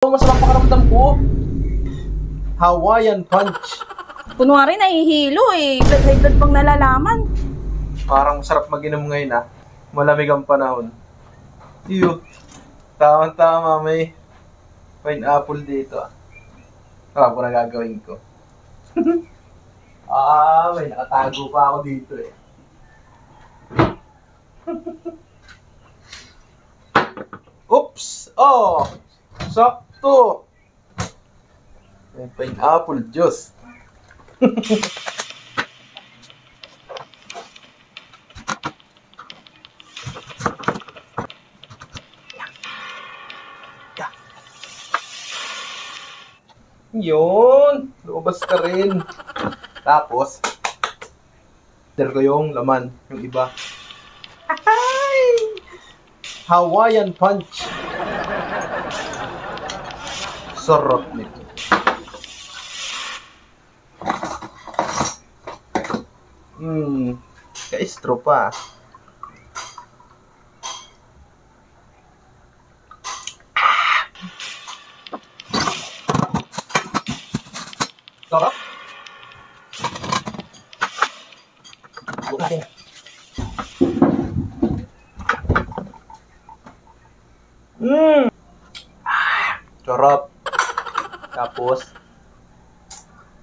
Masarap pakiramdam ko. Hawaiian Punch. Kunwari nahihilo eh. Blood pang nalalaman. Parang masarap mag-inom ngayon ah. Malamig ang panahon. Iyo. Tama-tama may pineapple dito ah. Alam ko na gagawin ko. May nakatago pa ako dito eh. Oops! Oh! Sakto! May pineapple juice. Yun! Lumabas ka rin. Tapos, share ko yung laman, yung iba. Ay! Hawaiian Punch. Sarap nito. Kaistro pa. Sarap. Buka rin. Sarap. Tapos,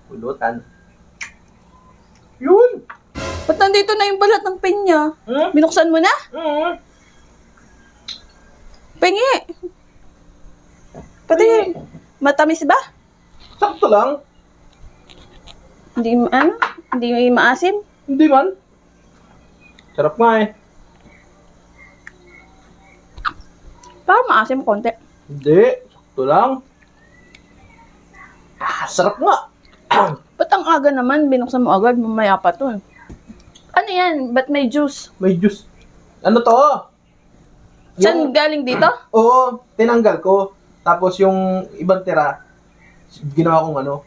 pulutan. Yun! Ba't nandito na yung balat ng pinya? Binuksan mo na? Pingi! Pati, matamis ba? Sakto lang. Hindi maasim? Hindi man. Sarap nga eh. Parang maasim konti. Hindi. Sakto lang. Sarap nga. Ba't ang aga naman? Binuksan mo agad, mamaya pa to. Ano yan? Ba't may juice? May juice. Ano to? Saan galing dito? Oo, tinanggal ko. Tapos yung ibang tira, ginawa kong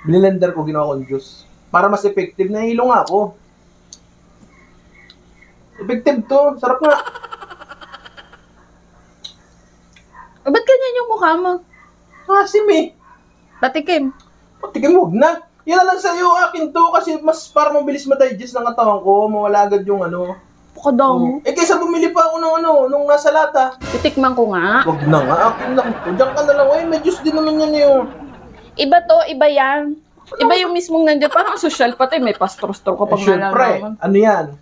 blender ko, ginawa kong juice. Para mas effective, nahilo nga ako. Effective to, sarap nga. Ba't ganyan yung mukha mo? Asim eh. Patikim. Patikim, huwag na. Yan na lang sa'yo, akin to, kasi mas para mabilis ma-digest ng katawan ko, mawala agad yung Pakadamo. Kaysa bumili pa ako ng nung nasa lata. Titikman ko nga. Huwag na nga, akin lang to. Diyan ka na lang, may juice din naman yan yun. Iba to, iba yan. Iba yung mismong nandiyan. Parang social pati, may pastro-stro ka pag nalalaman. Ano yan?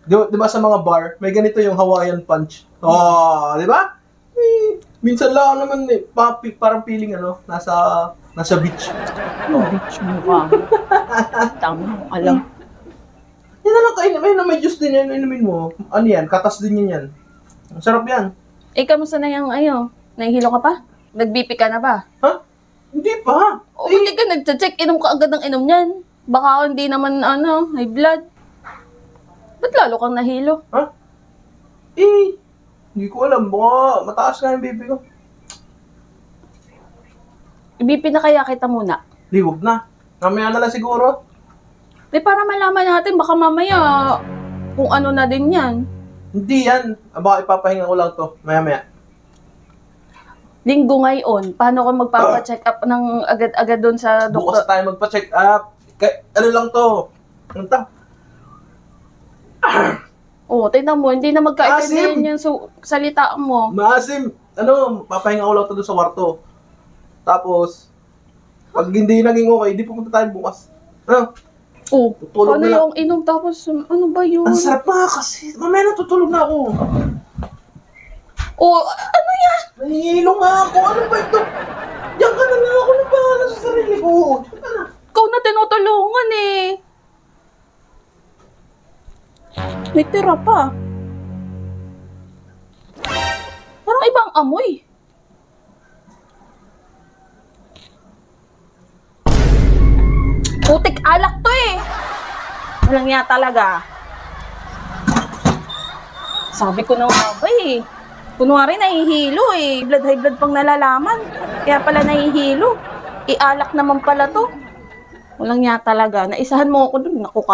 Di ba sa mga bar, may ganito yung Hawaiian Punch. Oh, di ba? Minsan lang naman parang feeling nasa beach. Beach mo ka. Tama, alam. Yan na lang kainin. May juice din yan, inumin mo. Ano yan? Katas din yan. Ang sarap yan. Kamusta na yung nahihilo ka pa? Nag-BP ka na ba? Ha? Hindi pa. Hindi ka nag-check. Inom ka agad ng inom yan. Baka hindi naman, high blood. Ba't lalo kang nahilo? Ha? Hindi ko alam. Baka mataas nga yung BP ko. BP na kaya kita muna? Di, huwag na. Mamaya na lang siguro. Para malaman natin, baka mamaya kung ano na din yan. Hindi yan. Baka ipapahinga ko lang to. Maya-maya. Linggo ngayon, paano ko magpapa-check up ng agad-agad doon sa doktor? Bukas tayo magpa-check up. Ano lang to? Ano to? Tingnan mo, hindi na magkaibigan yung salita mo. Maasim. Papahinga ko lang to doon sa kwarto. Tapos, pag hindi naging okay, di pupunta tayo bukas. Tutulog paano na yung inom tapos, ano ba yun? Ang sarap nga kasi. Mamaya na tutulog na ako. Ano yan? Nahihilo nga ako. Ano ba ito? Diyan ka na lang ako ng bahala sa sarili ko. Diyan ka na. Ikaw na tinutulungan eh. May tira pa. Parang ibang amoy. Putik alak to eh. Walang niya talaga. Sabi ko na nga ba eh. Kunwari nahihilo eh. High blood pang nalalaman. Kaya pala nahihilo. Ialak naman pala to. Walang niya talaga. Naisahan mo ako dun. Naku ka.